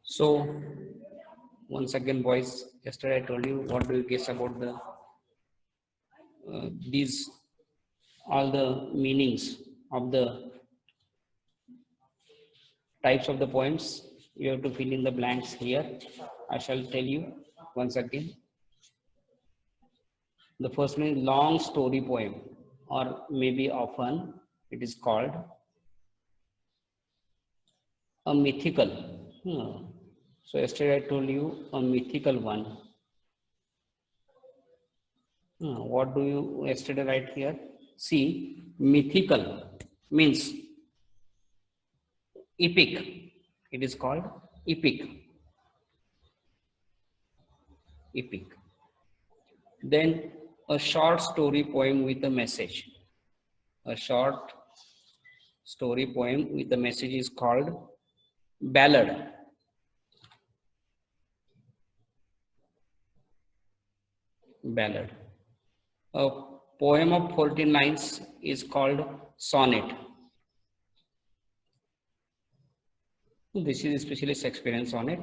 So once again, boys, yesterday I told you, what do you guess about the these all the meanings of the types of the poems? You have to fill in the blanks here. I shall tell you once again. The first one is long story poem, or maybe often it is called a mythical. So yesterday I told you a mythical one. What do you yesterday write here? See, mythical means epic. It is called epic. Epic. Then a short story poem with a message. A short story poem with a message is called ballad. Ballad. A poem of 14 lines is called sonnet. This is especially Shakespearean sonnet.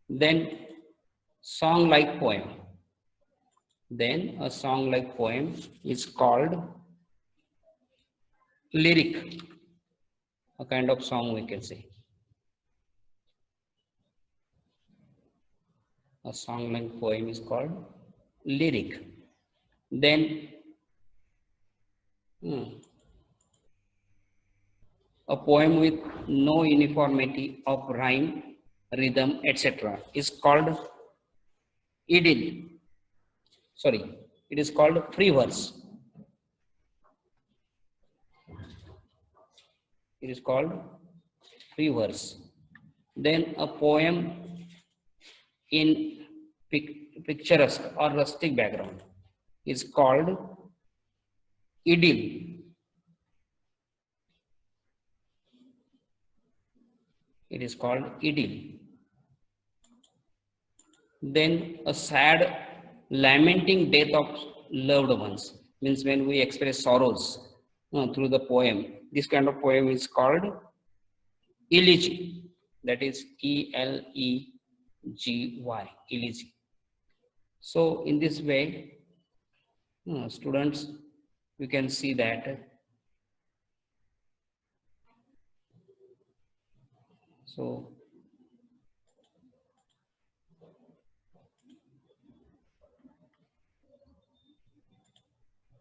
Then song-like poem. Then a song-like poem is called lyric. A kind of song we can say. A song-like poem is called lyric. Then a poem with no uniformity of rhyme, rhythm, etc. is called idyll. Sorry, it is called free verse. It is called free verse. Then a poem in picturesque or rustic background is called idyll. It is called idyll. Then a sad, lamenting death of loved ones means when we express sorrows through the poem. This kind of poem is called elegy. That is ELEGY. Elegy. So in this way, students, you can see that. So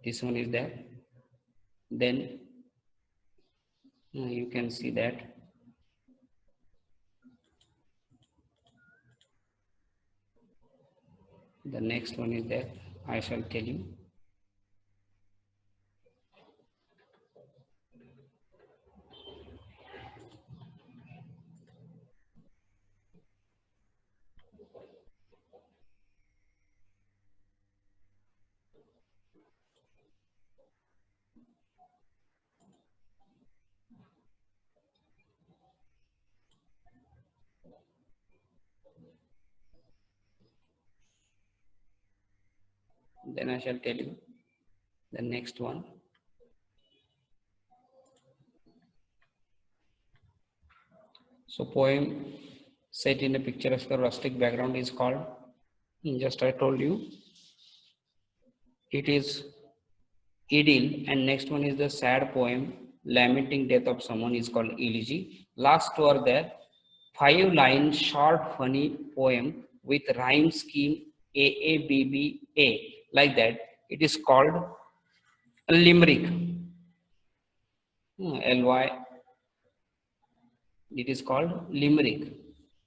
this one is there. Then you can see that the next one is there. I shall tell you. Then I shall tell you the next one. So poem set in a picturesque or rustic background is called, just I told you, it is idyll, and next one is the sad poem lamenting death of someone is called elegy. Last two are there. 5-line short funny poem with rhyme scheme AABBA, like that. It is called a limerick. LY. It is called limerick.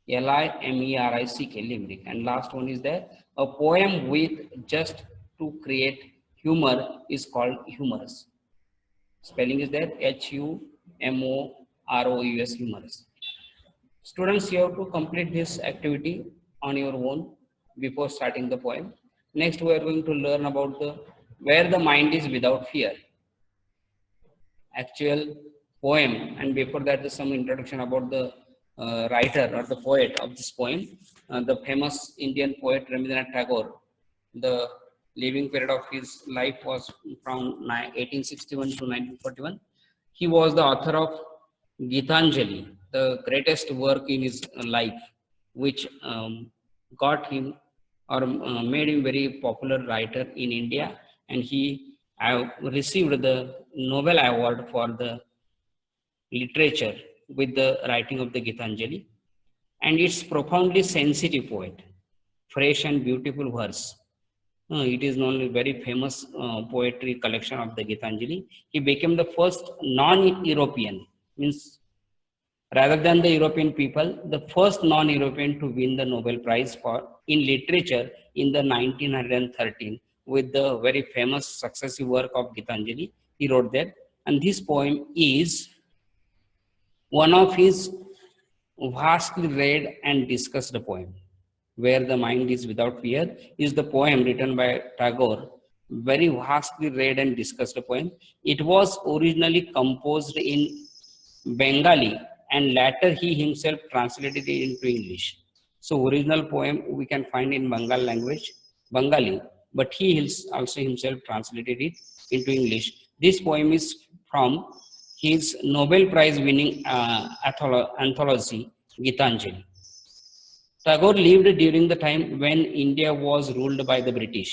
LIMERICK, limerick. And last one is there. A poem with just to create humor is called humorous. Spelling is there HUMOROUS, humorous. Students, you have to complete this activity on your own before starting the poem. Next, we are going to learn about the where the mind is without fear. Actual poem, and before that, there's some introduction about the writer or the poet of this poem. The famous Indian poet Rabindranath Tagore. The living period of his life was from 1861 to 1941. He was the author of Gitanjali, the greatest work in his life, which got him or made him very popular writer in India, and he received the Nobel Award for the literature with the writing of the Gitanjali. And it's profoundly sensitive poet, fresh and beautiful verse. It is known as very famous poetry collection of the Gitanjali. He became the first non-European, means rather than the European people, the first non-European to win the Nobel Prize for in literature in the 1913 with the very famous successive work of Gitanjali. He wrote that, and this poem is one of his vastly read and discussed poem. Where the Mind is Without Fear is the poem written by Tagore, very vastly read and discussed poem. It was originally composed in Bengali and later he himself translated it into English. So original poem we can find in Bengal language, Bengali, but he also himself translated it into English. This poem is from his Nobel Prize winning anthology, Gitanjali. Tagore lived during the time when India was ruled by the British.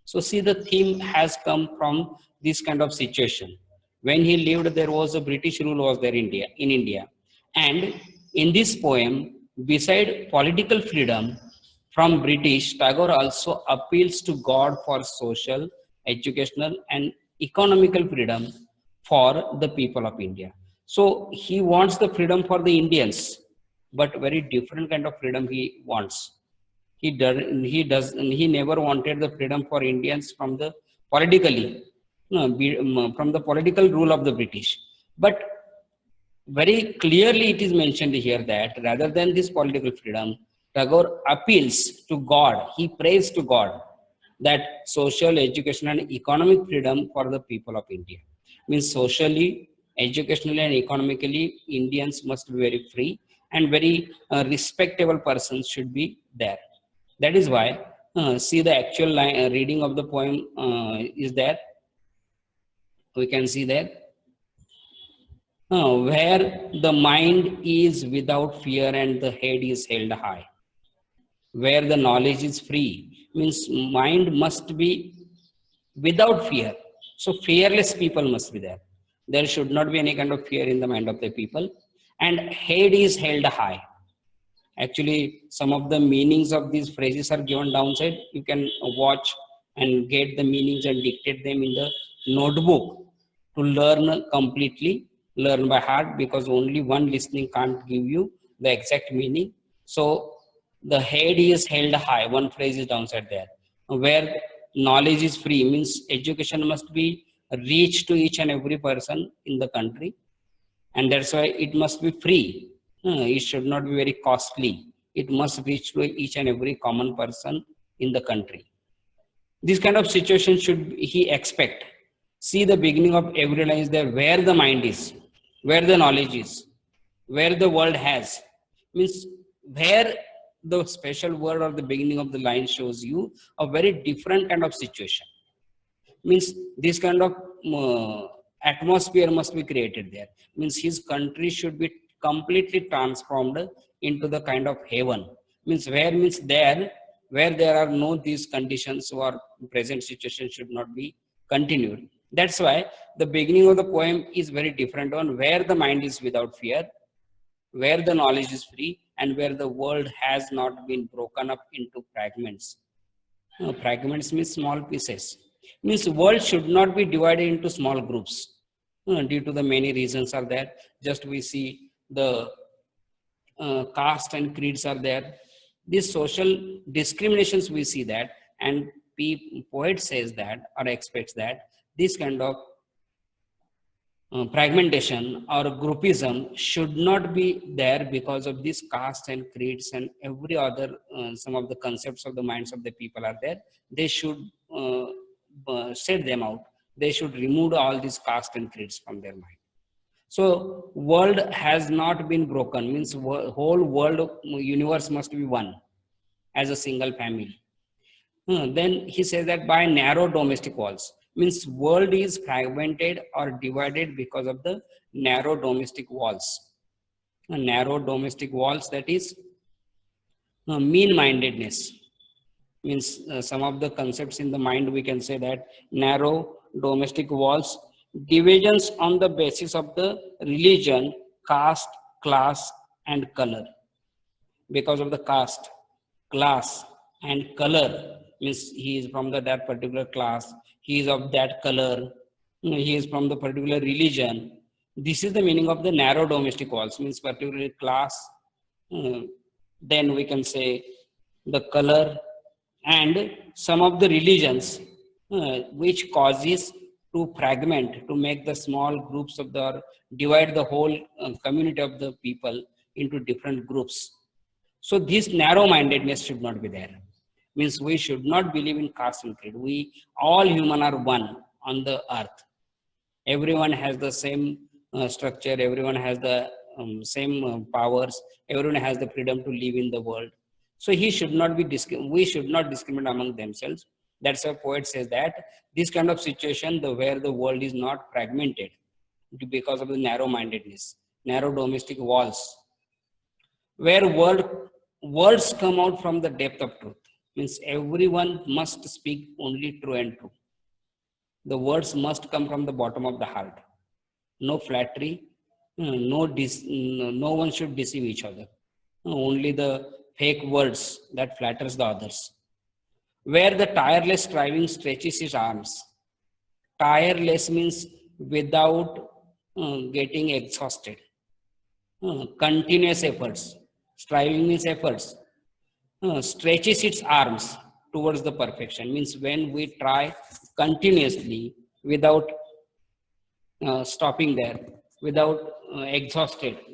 So see, the theme has come from this kind of situation. When he lived, there was a British rule was there in India. And in this poem, beside political freedom from British, Tagore also appeals to God for social, educational and economical freedom for the people of India. So he wants the freedom for the Indians, but very different kind of freedom he wants. He never wanted the freedom for Indians from the politically, no, from the political rule of the British. But very clearly it is mentioned here that rather than this political freedom, Tagore appeals to God. He prays to God that social, educational, and economic freedom for the people of India. Means socially, educationally, and economically, Indians must be very free and very respectable persons should be there. That is why, see the actual reading of the poem is there. We can see that where the mind is without fear and the head is held high, where the knowledge is free, means mind must be without fear. So fearless people must be there. There should not be any kind of fear in the mind of the people, and head is held high. Actually, some of the meanings of these phrases are given downside. You can watch and get the meanings and dictate them in the notebook to learn completely, learn by heart, because only one listening can't give you the exact meaning. So the head is held high. One phrase is downside there. Where knowledge is free means education must be reached to each and every person in the country, and that's why it must be free. It should not be very costly. It must reach to each and every common person in the country. This kind of situation should he expect. See the beginning of every line is there, where the mind is, where the knowledge is, where the world has. Means where the special word or the beginning of the line shows you a very different kind of situation. Means this kind of atmosphere must be created there. Means his country should be completely transformed into the kind of heaven. Means where means there, where there are no these conditions or present situation should not be continued. That's why the beginning of the poem is very different on where the mind is without fear, where the knowledge is free, and where the world has not been broken up into fragments. Fragments means small pieces. Means world should not be divided into small groups. Due to the many reasons are there. Just we see the caste and creeds are there. These social discriminations we see that, and poet says that or expects that this kind of fragmentation or groupism should not be there because of this caste and creeds and every other some of the concepts of the minds of the people are there. They should set them out. They should remove all these caste and creeds from their mind. So world has not been broken means whole world universe must be one as a single family. Then he says that by narrow domestic walls means world is fragmented or divided because of the narrow domestic walls. narrow domestic walls, that is mean-mindedness. Means some of the concepts in the mind, we can say that narrow domestic walls, divisions on the basis of the religion, caste, class, and color. Because of the caste, class, and color, means he is from that particular class, he is of that color, he is from the particular religion. This is the meaning of the narrow domestic walls, means particularly class, uh, then we can say the color, and some of the religions, which causes to fragment, to make the small groups of the, or divide the whole community of the people into different groups. So this narrow-mindedness should not be there. Means we should not believe in caste and creed. We all human are one on the earth. Everyone has the same structure. Everyone has the same powers. Everyone has the freedom to live in the world. So he should not be we should not discriminate among themselves. That's why poet says that this kind of situation, where the world is not fragmented because of the narrow-mindedness, narrow domestic walls, where words come out from the depth of truth. Means everyone must speak only true and true. The words must come from the bottom of the heart. No flattery, no one should deceive each other. Only the fake words that flatters the others. Where the tireless striving stretches his arms. Tireless means without getting exhausted. Continuous efforts. Striving means efforts. Stretches its arms towards the perfection. Means when we try continuously without stopping there, without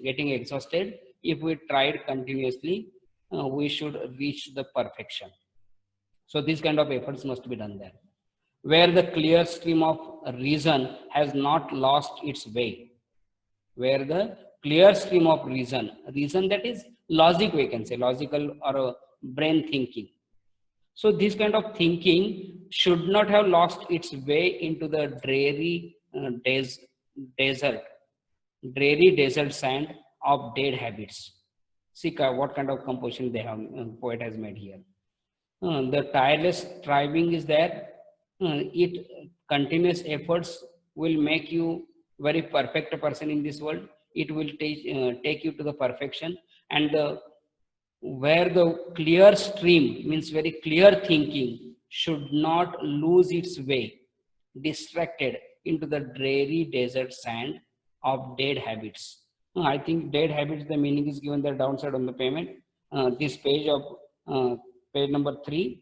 getting exhausted, if we tried continuously, we should reach the perfection. So these kind of efforts must be done there. Where the clear stream of reason has not lost its way. Where the clear stream of reason that is logic, we can say, logical or brain thinking. So this kind of thinking should not have lost its way into the desert, dreary desert sand of dead habits. See what kind of composition they have, poet has made here. The tireless striving is there. It continuous efforts will make you very perfect person in this world. It will take you to the perfection. And where the clear stream means very clear thinking should not lose its way, distracted into the dreary desert sand of dead habits. I think dead habits, the meaning is given the downside on the payment. This page of page number 3.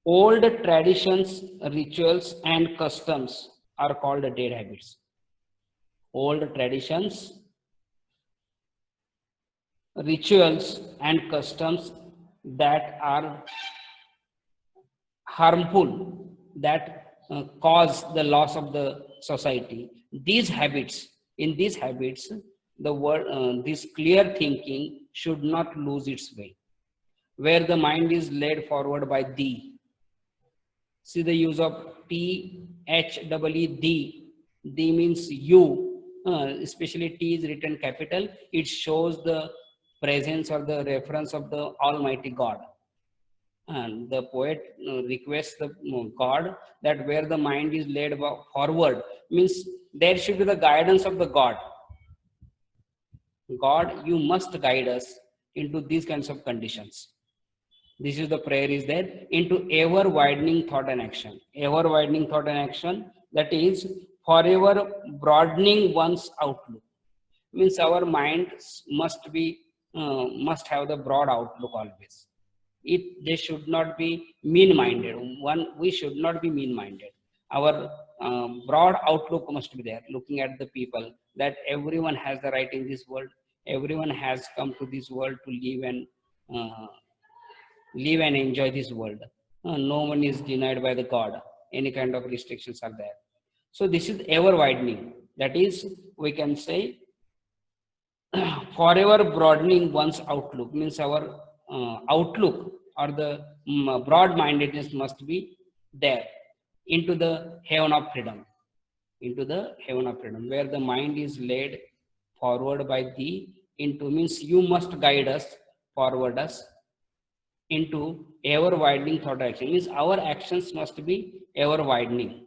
Old traditions, rituals, and customs are called dead habits. Old traditions, rituals, and customs that are harmful, that cause the loss of the society. These habits, in these habits, the word, this clear thinking should not lose its way. Where the mind is led forward by thee. See the use of thee. Thee means you. Especially T is written capital. It shows the presence or the reference of the Almighty God. And the poet requests the God that where the mind is led forward, means there should be the guidance of the God. God, you must guide us into these kinds of conditions. This is the prayer is there, into ever widening thought and action. Ever widening thought and action, that is forever broadening one's outlook. Means our mind must have the broad outlook always. They should not be mean-minded. We should not be mean-minded. Our broad outlook must be there, looking at the people, that everyone has the right in this world. Everyone has come to this world to live and enjoy this world. No one is denied by the God. Any kind of restrictions are there. So this is ever widening. That is, we can say, forever broadening one's outlook. Means our outlook or the broad-mindedness must be there into the heaven of freedom. Into the heaven of freedom, where the mind is led forward by thee, into means you must guide us, forward us into ever widening thought action. Means our actions must be ever widening.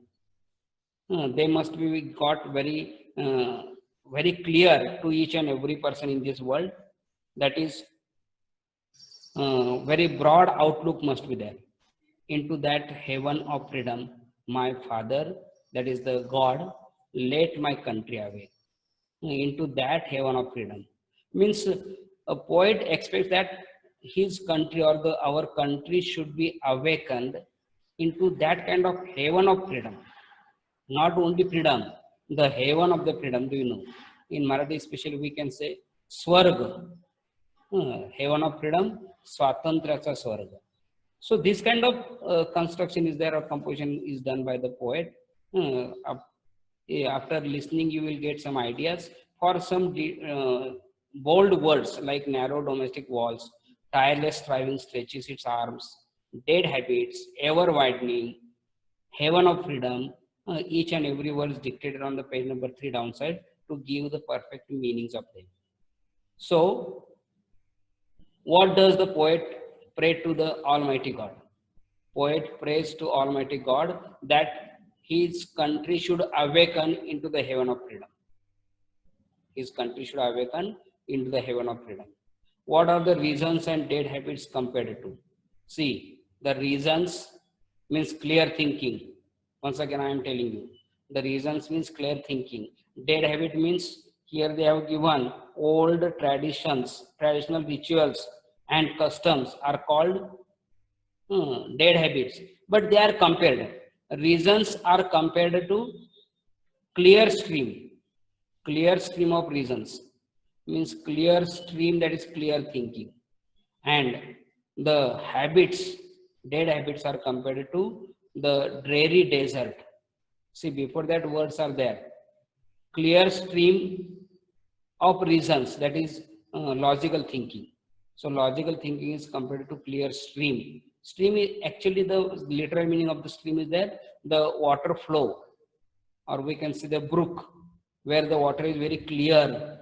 They must be got very clear to each and every person in this world. That is very broad outlook must be there. Into that heaven of freedom, my Father, that is the God, let my country away. Into that heaven of freedom. Means a poet expects that his country or our country should be awakened into that kind of heaven of freedom. Not only freedom, the heaven of the freedom. Do you know? In Marathi, especially, we can say Swarga, heaven of freedom, Swatantracha Swarga. So this kind of construction is there, or composition is done by the poet. After listening, you will get some ideas for some bold words like narrow domestic walls, tireless striving stretches its arms, dead habits, ever widening, heaven of freedom. Each and every word is dictated on the page number 3 downside to give the perfect meanings of them. So, what does the poet pray to the Almighty God? Poet prays to Almighty God that his country should awaken into the heaven of freedom. His country should awaken into the heaven of freedom. What are the reasons and dead habits compared to? See, the reasons means clear thinking. Once again, I am telling you. The reasons means clear thinking. Dead habit means here they have given old traditions, traditional rituals and customs are called dead habits, but they are compared. Reasons are compared to clear stream, clear stream of reasons means clear stream, that is clear thinking, and the habits, dead habits are compared to the dreary desert. See, before that words are there. Clear stream of reasons, that is logical thinking. So logical thinking is compared to clear stream. Stream is actually, the literal meaning of the stream is that the water flow, or we can say the brook, where the water is very clear,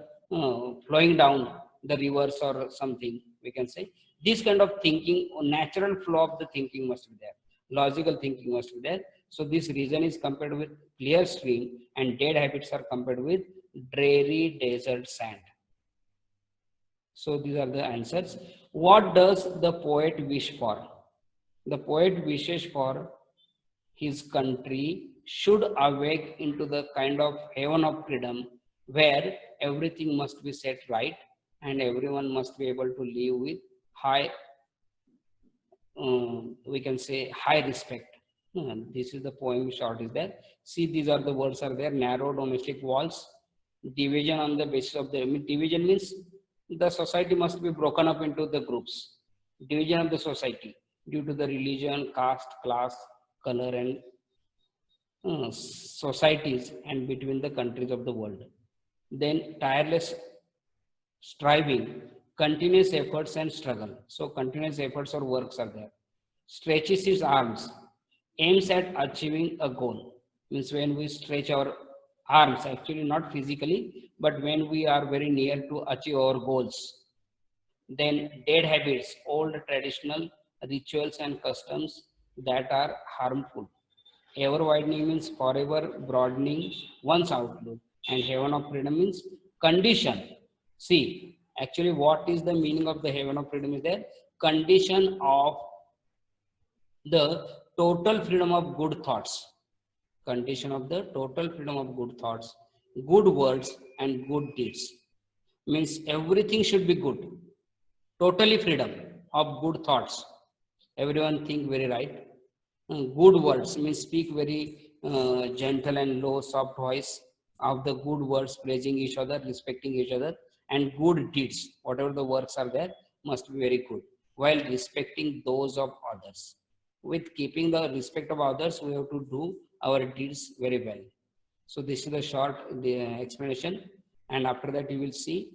flowing down the rivers or something, we can say. This kind of thinking, natural flow of the thinking must be there. Logical thinking must be there. So this reason is compared with clear stream, and dead habits are compared with dreary desert sand. So these are the answers. What does the poet wish for? The poet wishes for his country should awake into the kind of heaven of freedom where everything must be set right and everyone must be able to live with high, we can say, high respect. This is the poem short is there. See, these are the words are there. Narrow domestic walls, division on the basis of the, division means the society must be broken up into the groups. Division of the society due to the religion, caste, class, color, and societies and between the countries of the world. Then tireless striving, continuous efforts and struggle. So continuous efforts or works are there. Stretches his arms, aims at achieving a goal. Means when we stretch our arms, actually not physically, but when we are very near to achieve our goals. Then dead habits, old traditional rituals and customs that are harmful. Ever widening means forever broadening one's outlook, and heaven of freedom means condition. See, actually, what is the meaning of the heaven of freedom is there? Condition of the total freedom of good thoughts. Condition of the total freedom of good thoughts, good words, and good deeds. Means everything should be good. Totally freedom of good thoughts. Everyone think very right. Good words means speak very gentle and low, soft voice of the good words, praising each other, respecting each other, and good deeds. Whatever the works are there must be very good, while respecting those of others. With keeping the respect of others, we have to do our deeds very well. So this is the short explanation, and after that you will see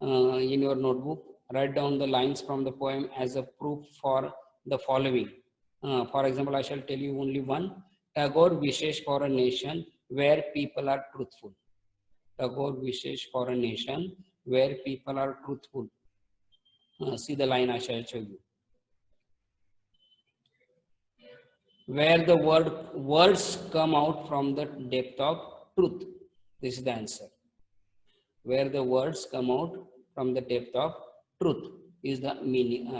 in your notebook, write down the lines from the poem as a proof for the following. For example, I shall tell you only one. Tagore wishes for a nation where people are truthful. Tagore wishes for a nation where people are truthful. See the line I shall show you. Where the words come out from the depth of truth. This is the answer. Where the words come out from the depth of truth is the meaning.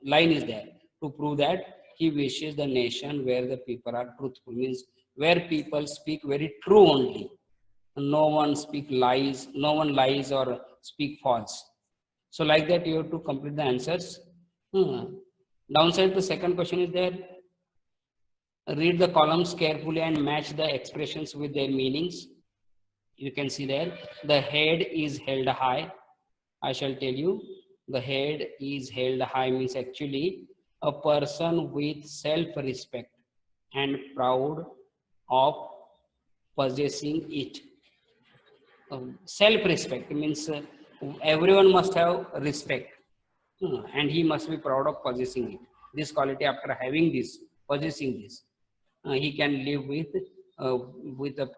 Line is there to prove that he wishes the nation where the people are truthful, means where people speak very true only. No one speak lies, no one lies or speak false. So like that you have to complete the answers. Downside, the second question is there. Read the columns carefully and match the expressions with their meanings. You can see there, the head is held high. I shall tell you, the head is held high means actually a person with self-respect and proud of possessing it. Self-respect means everyone must have respect, and he must be proud of possessing it. This quality, after having this, possessing this, he can live with a